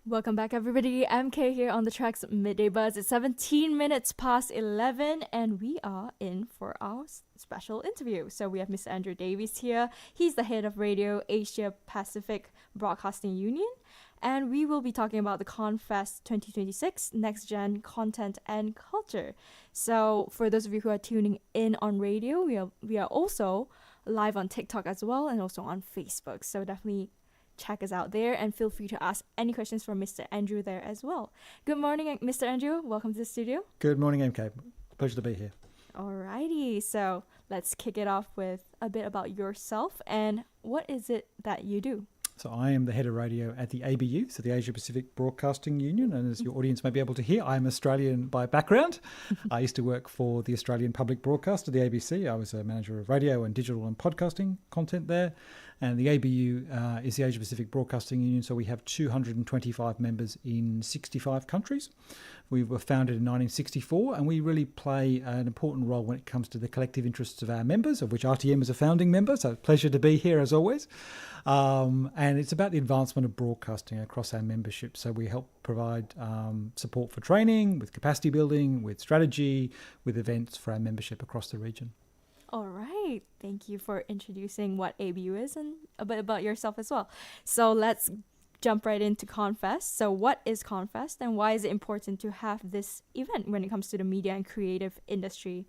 Welcome back, everybody. MK here on the Tracks Midday Buzz. It's 17 minutes past 11, and we are in for our special interview. So we have Mr. Andrew Davies here. He's the head of Radio Asia Pacific Broadcasting Union, and we will be talking about the ConFest 2026 Next Gen Content and Culture. So for those of you who are tuning in on radio, we are also live on TikTok as well, and also on Facebook. So definitely check us out there and feel free to ask any questions for Mr. Andrew there as well. Good morning, Mr. Andrew. Welcome to the studio. Good morning, MK. Pleasure to be here. Alrighty, so let's kick it off with a bit about yourself and what is it that you do? So I am the head of radio at the ABU, so the Asia Pacific Broadcasting Union, and as your audience may be able to hear, I'm Australian by background. I used to work for the Australian Public Broadcaster, the ABC. I was a manager of radio and digital and podcasting content there. And the ABU is the Asia Pacific Broadcasting Union, so we have 225 members in 65 countries. We were founded in 1964, and we really play an important role when it comes to the collective interests of our members, of which RTM is a founding member, so pleasure to be here as always. And it's about the advancement of broadcasting across our membership. So we help provide support for training, with capacity building, with strategy, with events for our membership across the region. All right. Thank you for introducing what ABU is and a bit about yourself as well. So let's jump right into ConFest. So what is ConFest and why is it important to have this event when it comes to the media and creative industry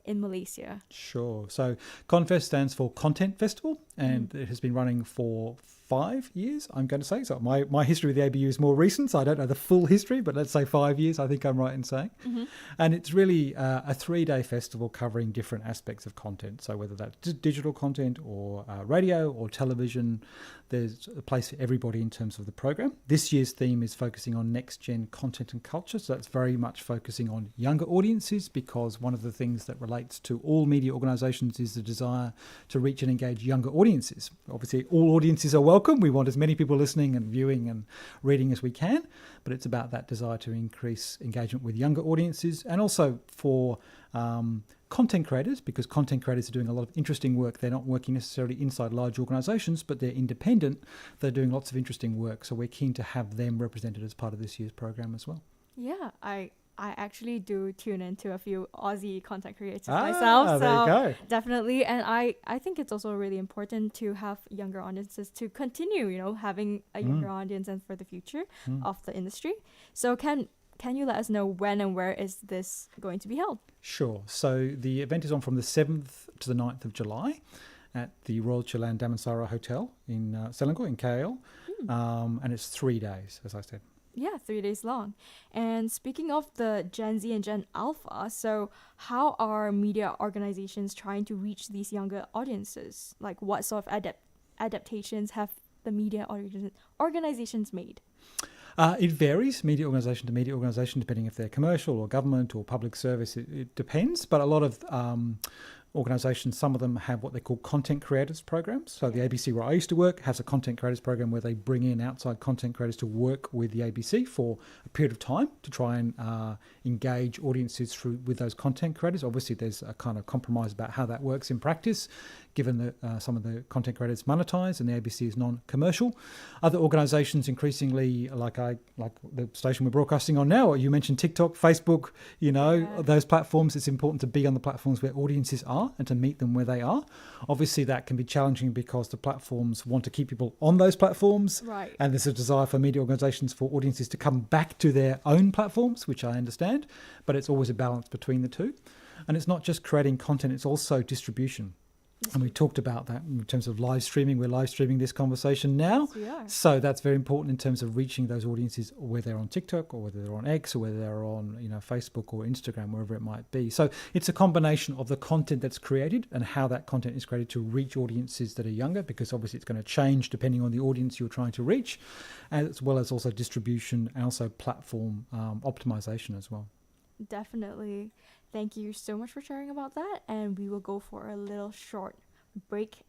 in Malaysia? Sure. So ConFest stands for Content Festival, and it has been running for 5 years, I'm going to say. So my history with the ABU is more recent, so I don't know the full history, but let's say 5 years, I think I'm right in saying. And it's really a 3-day festival covering different aspects of content. So whether that's digital content or radio or television, there's a place for everybody in terms of the program. This year's theme is focusing on next-gen content and culture. So that's very much focusing on younger audiences, because one of the things that relates to all media organisations is the desire to reach and engage younger audiences. Obviously, all audiences are welcome. We want as many people listening and viewing and reading as we can, but it's about that desire to increase engagement with younger audiences, and also for content creators, because content creators are doing a lot of interesting work. They're not working necessarily inside large organisations, but they're independent. They're doing lots of interesting work. So we're keen to have them represented as part of this year's program as well. Yeah, I actually do tune into a few Aussie content creators myself. So there you go. Definitely. And I think it's also really important to have younger audiences to continue, having a younger audience and for the future of the industry. So can you let us know when and where is this going to be held? Sure. So the event is on from the 7th to the 9th of July at the Royal Chilan Damansara Hotel in Selangor in KL. And it's 3 days, as I said. Yeah, 3 days long. And speaking of the Gen Z and Gen Alpha, so how are media organizations trying to reach these younger audiences? Like what sort of adaptations have the media organizations made? It varies media organisation to media organisation, depending if they're commercial or government or public service. It depends, but a lot of organisations, some of them have what they call content creators programs. So the ABC, where I used to work, has a content creators program where they bring in outside content creators to work with the ABC for a period of time to try and engage audiences with those content creators. Obviously, there's a kind of compromise about how that works in practice, given that some of the content creators monetize and the ABC is non-commercial. Other organisations increasingly, like the station we're broadcasting on now, or you mentioned TikTok, Facebook, those platforms, it's important to be on the platforms where audiences are and to meet them where they are. Obviously, that can be challenging because the platforms want to keep people on those platforms. Right. And there's a desire for media organisations for audiences to come back to their own platforms, which I understand, but it's always a balance between the two. And it's not just creating content, it's also distribution. And we talked about that in terms of live streaming. We're live streaming this conversation now. Yes, we are. So that's very important in terms of reaching those audiences, whether they're on TikTok or whether they're on X or whether they're on Facebook or Instagram, wherever it might be. So it's a combination of the content that's created and how that content is created to reach audiences that are younger, because obviously it's going to change depending on the audience you're trying to reach, as well as also distribution and also platform optimization as well. Definitely. Thank you so much for sharing about that. And we will go for a little short break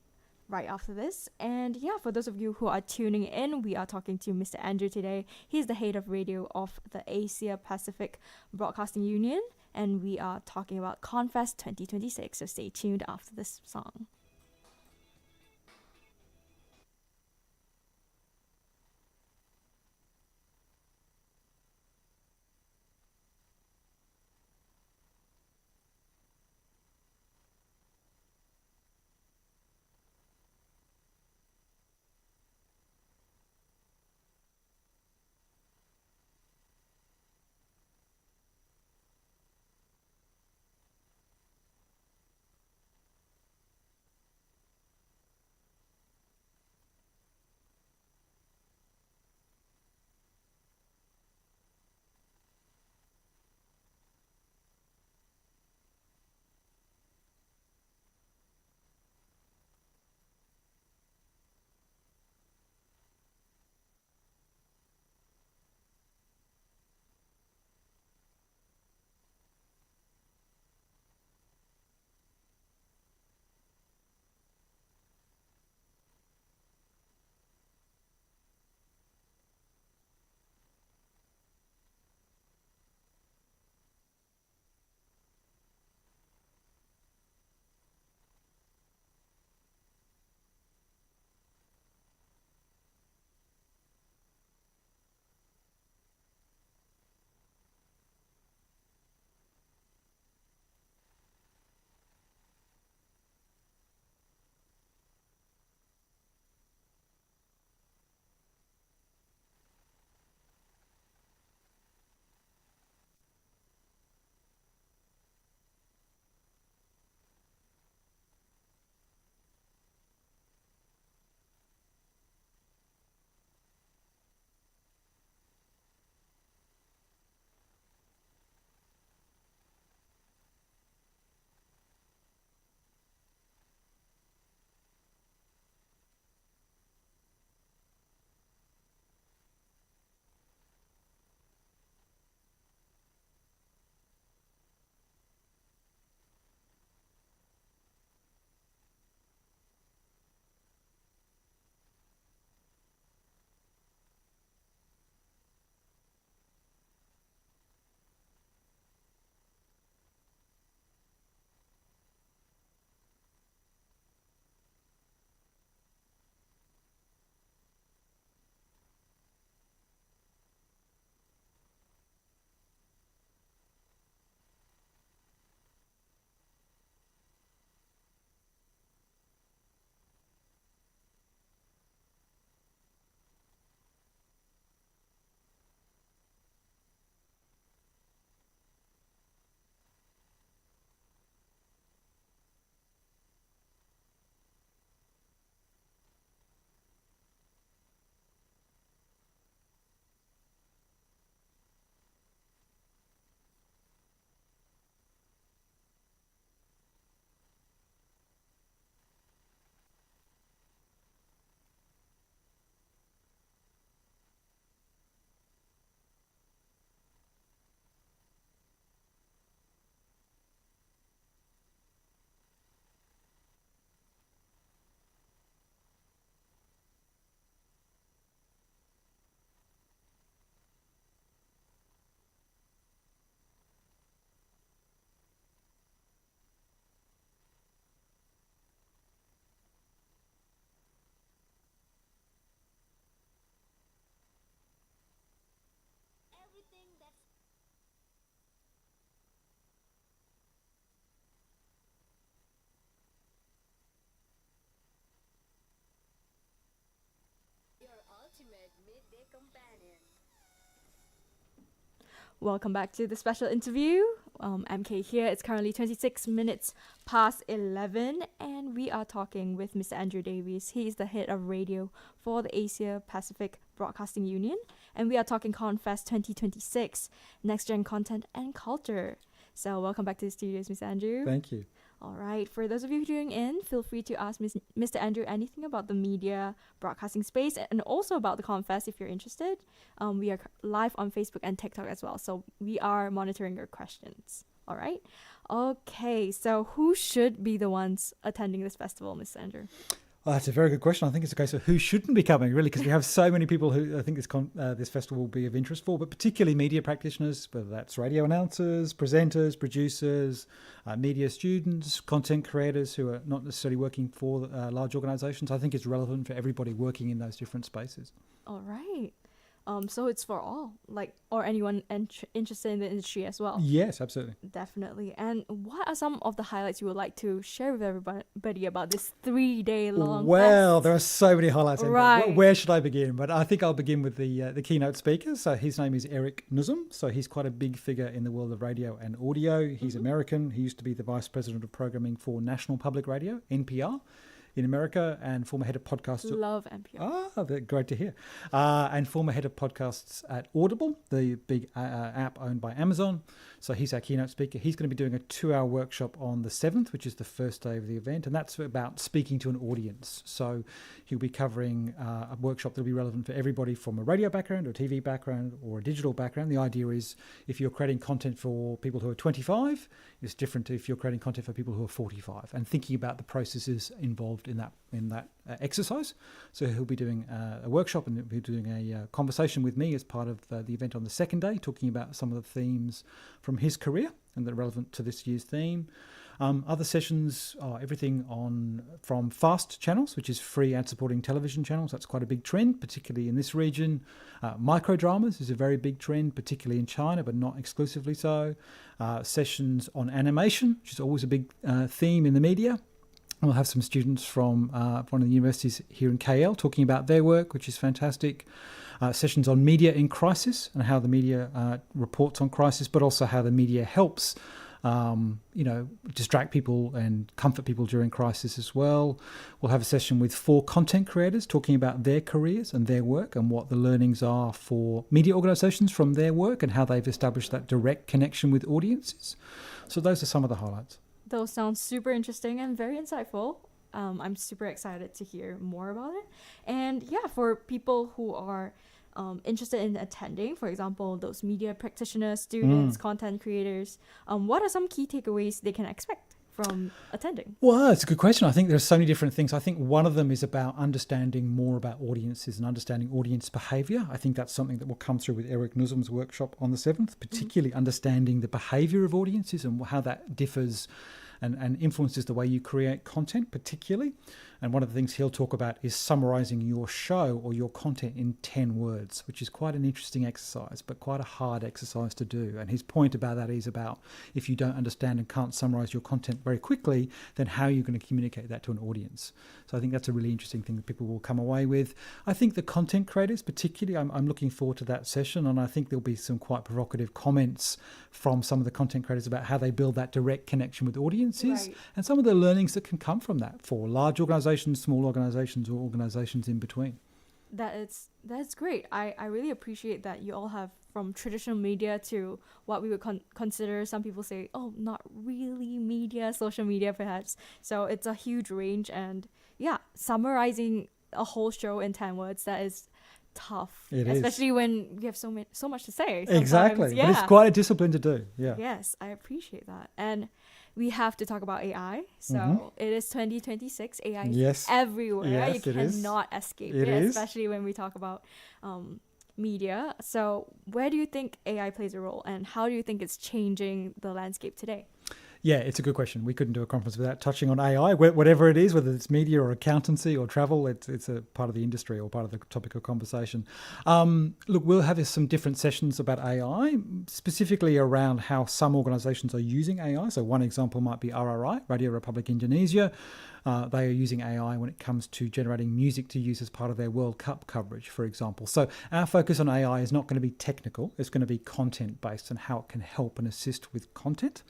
right after this. And yeah, for those of you who are tuning in, we are talking to Mr. Andrew today. He's the head of radio of the Asia Pacific Broadcasting Union. And we are talking about ConFest 2026. So stay tuned after this song. Welcome back to the special interview. MK here. It's currently 26 minutes past 11, and we are talking with Mr. Andrew Davies. He is the head of radio for the Asia Pacific Broadcasting Union, and we are talking Confest 2026, Next Gen Content and Culture. So welcome back to the studios, Mr. Andrew. Thank you. All right, for those of you tuning in, feel free to ask Mr. Andrew anything about the media broadcasting space and also about the Confest if you're interested. We are live on Facebook and TikTok as well, so we are monitoring your questions. All right? Okay, so who should be the ones attending this festival, Mr. Andrew? Well, that's a very good question. I think it's a case of who shouldn't be coming, really, because we have so many people who I think this festival will be of interest for, but particularly media practitioners, whether that's radio announcers, presenters, producers, media students, content creators who are not necessarily working for large organisations. I think it's relevant for everybody working in those different spaces. All right. So it's for all, or anyone interested in the industry as well. Yes, absolutely. Definitely. And what are some of the highlights you would like to share with everybody about this 3-day long Well, fest? there are so many highlights. Right. Where should I begin? But I think I'll begin with the keynote speaker. So his name is Eric Nuzum. So he's quite a big figure in the world of radio and audio. He's American. He used to be the vice president of programming for National Public Radio, NPR, in America, and former head of podcasts. Love NPR. Great to hear. And former head of podcasts at Audible, the big app owned by Amazon. So he's our keynote speaker. He's going to be doing a 2-hour workshop on the 7th, which is the first day of the event. And that's about speaking to an audience. So he'll be covering a workshop that'll be relevant for everybody from a radio background or a TV background or a digital background. The idea is if you're creating content for people who are 25, it's different to if you're creating content for people who are 45, and thinking about the processes involved in that exercise. So he'll be doing a workshop, and he'll be doing a conversation with me as part of the event on the second day, talking about some of the themes from his career and that are relevant to this year's theme. Other sessions are everything from fast channels, which is free ad-supporting television channels. That's quite a big trend, particularly in this region. Microdramas is a very big trend, particularly in China, but not exclusively so. Sessions on animation, which is always a big theme in the media. We'll have some students from one of the universities here in KL talking about their work, which is fantastic. Sessions on media in crisis and how the media reports on crisis, but also how the media helps distract people and comfort people during crisis as well. We'll have a session with 4 content creators talking about their careers and their work and what the learnings are for media organisations from their work and how they've established that direct connection with audiences. So those are some of the highlights. Those sound super interesting and very insightful. I'm super excited to hear more about it. And yeah, for people who are interested in attending, for example, those media practitioners, students, content creators, what are some key takeaways they can expect from attending? Well, it's a good question. I think there are so many different things. I think one of them is about understanding more about audiences and understanding audience behaviour. I think that's something that will come through with Eric Nuzum's workshop on the 7th, particularly understanding the behaviour of audiences and how that differs and influences the way you create content particularly. And one of the things he'll talk about is summarising your show or your content in 10 words, which is quite an interesting exercise, but quite a hard exercise to do. And his point about that is about if you don't understand and can't summarise your content very quickly, then how are you going to communicate that to an audience? So I think that's a really interesting thing that people will come away with. I think the content creators particularly, I'm looking forward to that session, and I think there'll be some quite provocative comments from some of the content creators about how they build that direct connection with audiences, right, and some of the learnings that can come from that for large organisations, small organisations, or organisations in between. That's great. I really appreciate that you all have from traditional media to what we would consider, some people say, oh, not really media, social media perhaps. So it's a huge range, and yeah, summarizing a whole show in 10 words, that is tough. Especially when you have so much to say sometimes. Exactly. Yeah. But it's quite a discipline to do. Yeah. Yes, I appreciate that. And we have to talk about AI. So it is 2026. AI is everywhere. Yes, you cannot escape it, especially when we talk about media. So where do you think AI plays a role, and how do you think it's changing the landscape today? Yeah, it's a good question. We couldn't do a conference without touching on AI, whatever it is, whether it's media or accountancy or travel. It's a part of the industry or part of the topic of conversation. Look, we'll have some different sessions about AI, specifically around how some organisations are using AI. So one example might be RRI, Radio Republic Indonesia. They are using AI when it comes to generating music to use as part of their World Cup coverage, for example. So our focus on AI is not going to be technical. It's going to be content-based and how it can help and assist with content.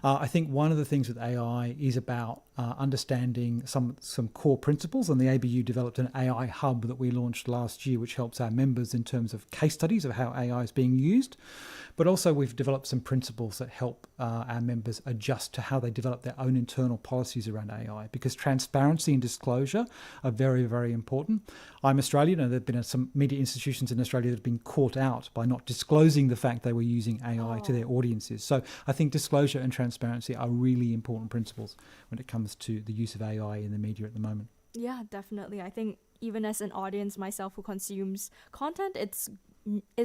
I think one of the things with AI is about understanding some core principles, and the ABU developed an AI hub that we launched last year, which helps our members in terms of case studies of how AI is being used. But also we've developed some principles that help our members adjust to how they develop their own internal policies around AI, because transparency and disclosure are very, very important. I'm Australian, and there have been some media institutions in Australia that have been caught out by not disclosing the fact they were using AI to their audiences. So I think disclosure and transparency are really important principles when it comes to the use of AI in the media at the moment. Yeah, definitely. I think even as an audience myself who consumes content, it's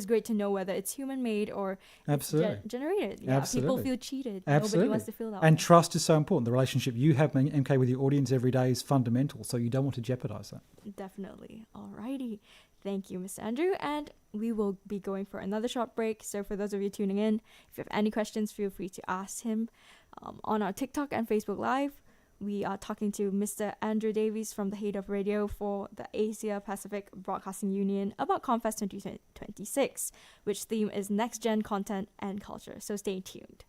great to know whether it's human made or generated. Yeah, Absolutely. People feel cheated. Absolutely. Nobody wants to feel that And way. trust is so important. The relationship you have, MK, with your audience every day is fundamental, so you don't want to jeopardize that. Definitely. Alrighty. Thank you, Mr. Andrew. And we will be going for another short break. So for those of you tuning in, if you have any questions, feel free to ask him on our TikTok and Facebook Live. We are talking to Mr. Andrew Davies from the head of radio for the Asia Pacific Broadcasting Union about ConFest 2026, which theme is Next Gen Content and Culture. So stay tuned.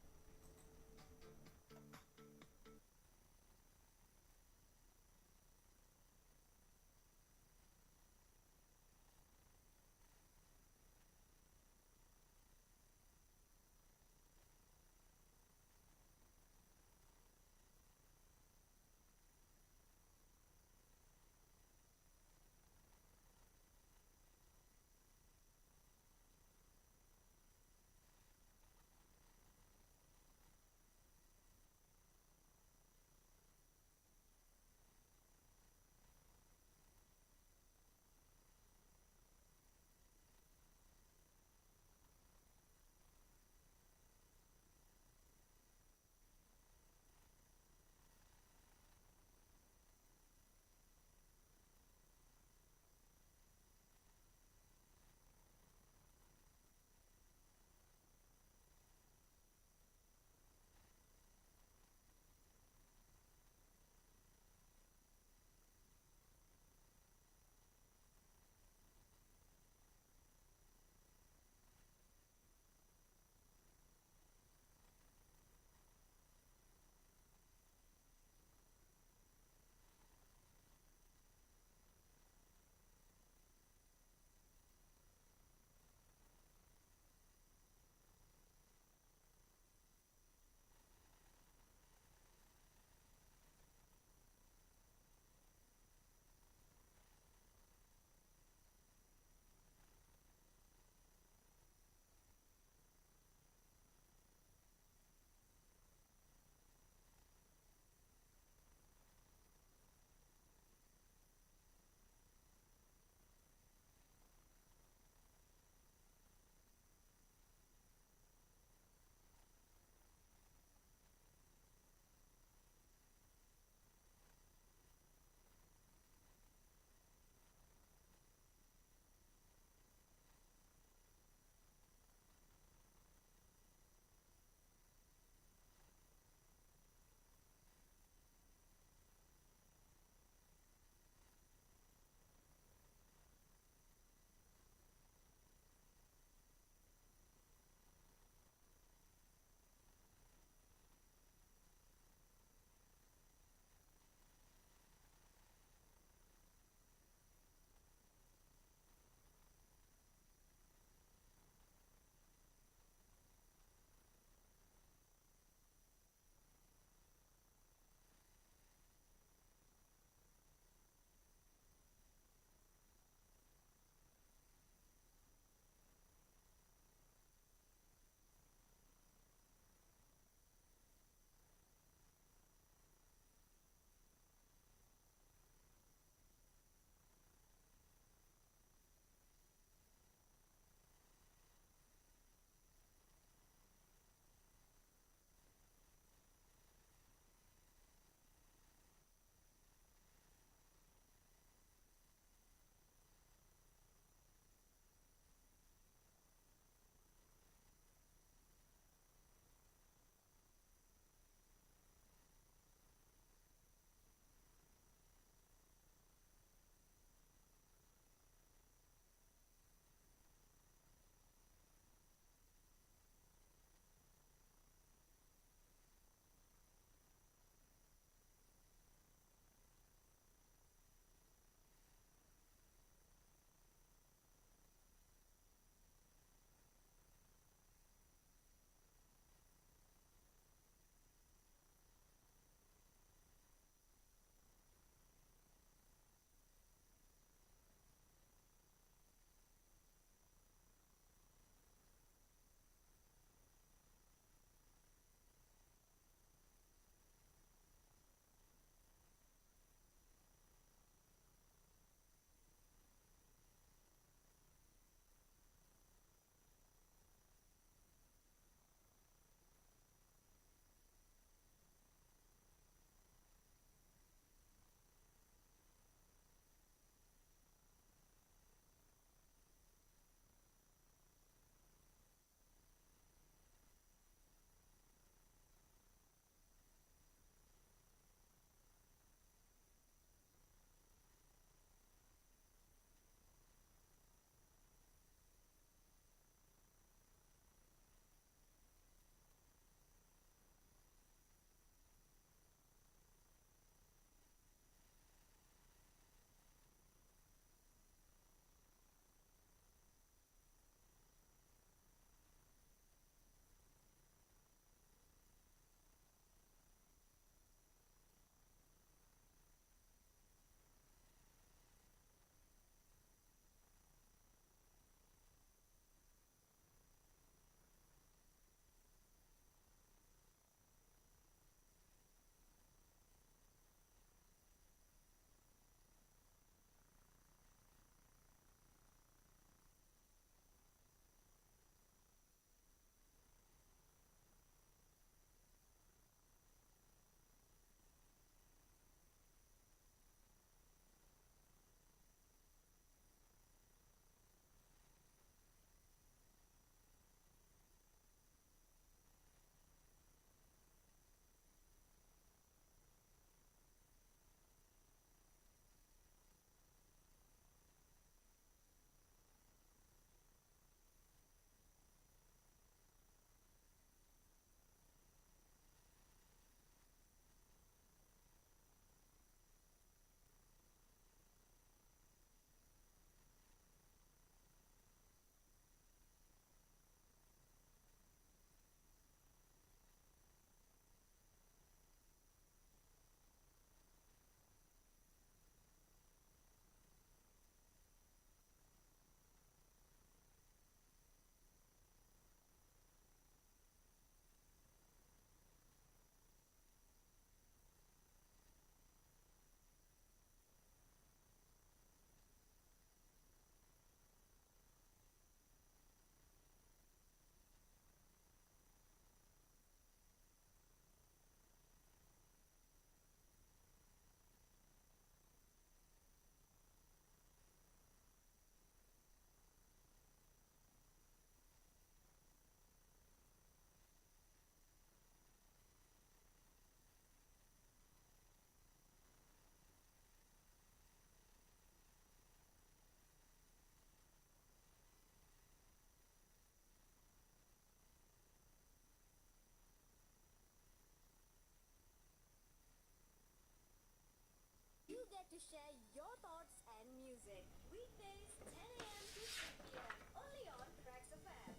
to share your thoughts and music. Weekdays 10 a.m. to 3 p.m. only on TRAXXfm.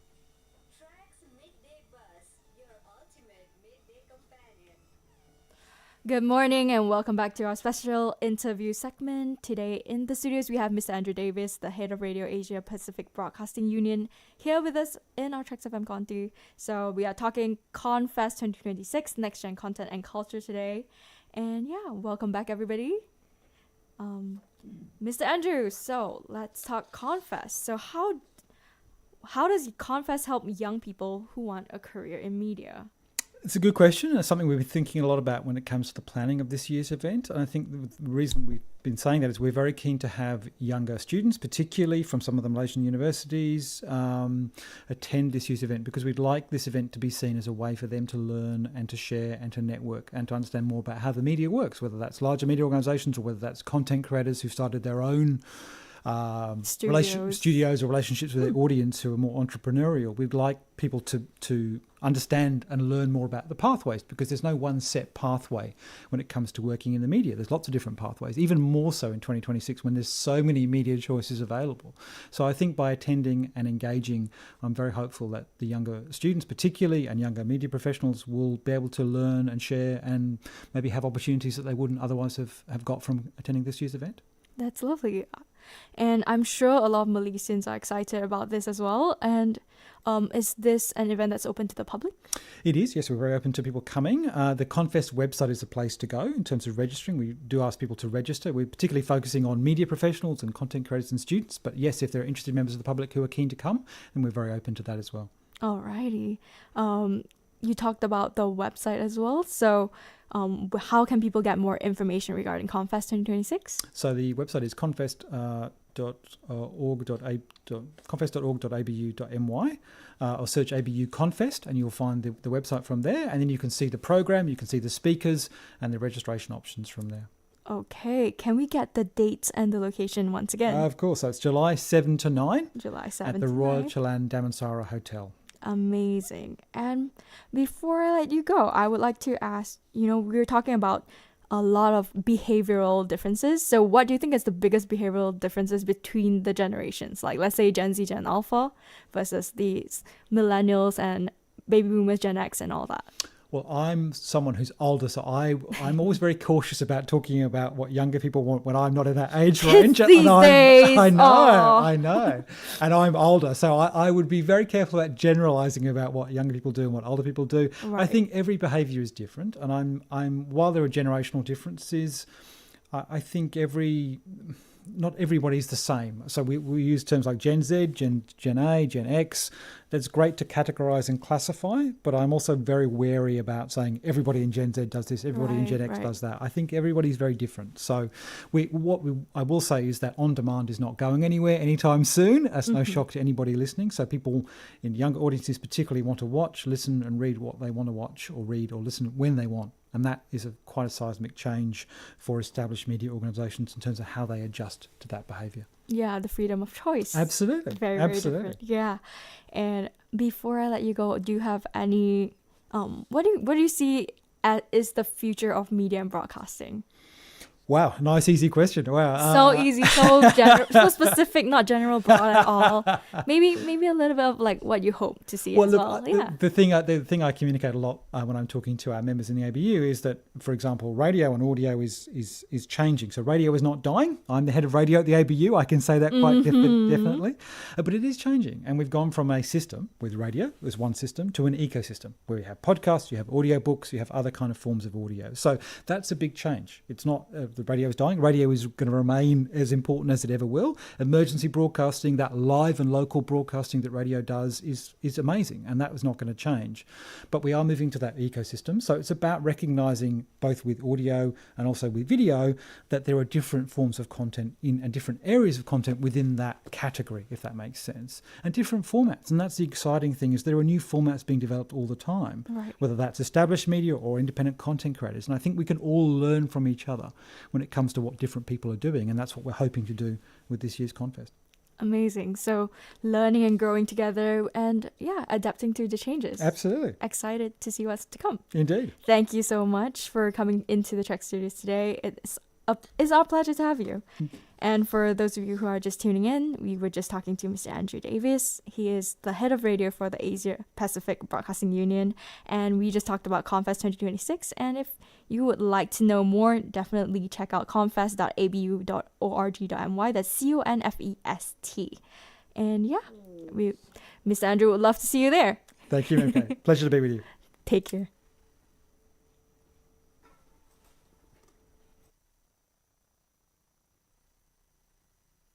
Trax Midday Buzz, your ultimate midday companion. Good morning and welcome back to our special interview segment. Today in the studios we have Mr. Andrew Davis, the head of Radio Asia Pacific Broadcasting Union, here with us in our TRAXXfm Conti. So we are talking ConFest 2026, Next Gen Content and Culture today. And yeah, welcome back everybody. Mr. Andrew, so let's talk ConFest. So how does ConFest help young people who want a career in media? It's a good question. It's something we've been thinking a lot about when it comes to the planning of this year's event. And I think the reason we've been saying that is we're very keen to have younger students, particularly from some of the Malaysian universities, attend this year's event because we'd like this event to be seen as a way for them to learn and to share and to network and to understand more about how the media works, whether that's larger media organisations or whether that's content creators who started their own studios or relationships with their audience who are more entrepreneurial. We'd like people to understand and learn more about the pathways because there's no one set pathway when it comes to working in the media. There's lots of different pathways, even more so in 2026 when there's so many media choices available. So I think by attending and engaging, I'm very hopeful that the younger students particularly and younger media professionals will be able to learn and share and maybe have opportunities that they wouldn't otherwise have got from attending this year's event. That's lovely. And I'm sure a lot of Malaysians are excited about this as well. And is this an event that's open to the public? It is, yes. We're very open to people coming. The ConFest website is a place to go in terms of registering. We do ask people to register. We're particularly focusing on media professionals and content creators and students. But yes, if there are interested members of the public who are keen to come, then we're very open to that as well. Alrighty. You talked about the website as well. So how can people get more information regarding ConFest 2026? So the website is confest.org.abu.my or search ABU ConFest and you'll find the website from there, and then you can see the program, you can see the speakers and the registration options from there. Okay, can we get the dates and the location once again? Of course, so it's July 7 to 9 July 7 at the to Royal 9. Chalan Damansara Hotel. Amazing. And before I let you go, I would like to ask, we were talking about a lot of behavioral differences. So what do you think is the biggest behavioral differences between the generations? Like, let's say Gen Z, Gen Alpha versus these millennials and baby boomers, Gen X and all that. Well, I'm someone who's older, so I'm always very cautious about talking about what younger people want when I'm not in that age range. These days. I know. And I'm older, so I would be very careful about generalising about what younger people do and what older people do. Right. I think every behaviour is different, and I'm while there are generational differences, I think not everybody's the same. So we use terms like Gen Z, Gen A, Gen X. That's great to categorise and classify, but I'm also very wary about saying everybody in Gen Z does this, everybody in Gen X does that. I think everybody's very different. So I will say is that on demand is not going anywhere anytime soon. That's no shock to anybody listening. So people in younger audiences particularly want to watch, listen and read what they want to watch or read or listen when they want. And that is quite a seismic change for established media organisations in terms of how they adjust to that behaviour. Yeah, the freedom of choice. Absolutely. Very different. Yeah. And before I let you go, do you have any, what do you see is the future of media and broadcasting? Wow, nice, easy question. Wow, so easy, so so specific, not general, broad at all. Maybe a little bit of like what you hope to see as well. Yeah. The thing I communicate a lot when I'm talking to our members in the ABU is that, for example, radio and audio is changing. So radio is not dying. I'm the head of radio at the ABU. I can say that quite definitely. But it is changing, and we've gone from a system with radio as one system to an ecosystem where you have podcasts, you have audio books, you have other kind of forms of audio. So that's a big change. It's not the radio is dying. Radio is going to remain as important as it ever will. Emergency broadcasting, that live and local broadcasting that radio does is amazing, and that was not going to change. But we are moving to that ecosystem. So it's about recognising both with audio and also with video that there are different forms of content and different areas of content within that category, if that makes sense, and different formats. And that's the exciting thing, is there are new formats being developed all the time, whether that's established media or independent content creators. And I think we can all learn from each other when it comes to what different people are doing, and that's what we're hoping to do with this year's ConFest. Amazing. So learning and growing together and adapting to the changes. Absolutely. Excited to see what's to come. Indeed. Thank you so much for coming into the Trax Studios today. It's it's our pleasure to have you. And for those of you who are just tuning in, we were just talking to Mr. Andrew Davis. He is the head of radio for the Asia Pacific Broadcasting Union. And we just talked about Confest 2026. And if you would like to know more, definitely check out confest.abu.org.my. That's CONFEST. And yeah, Mr. Andrew would love to see you there. Thank you, MK. Pleasure to be with you. Take care.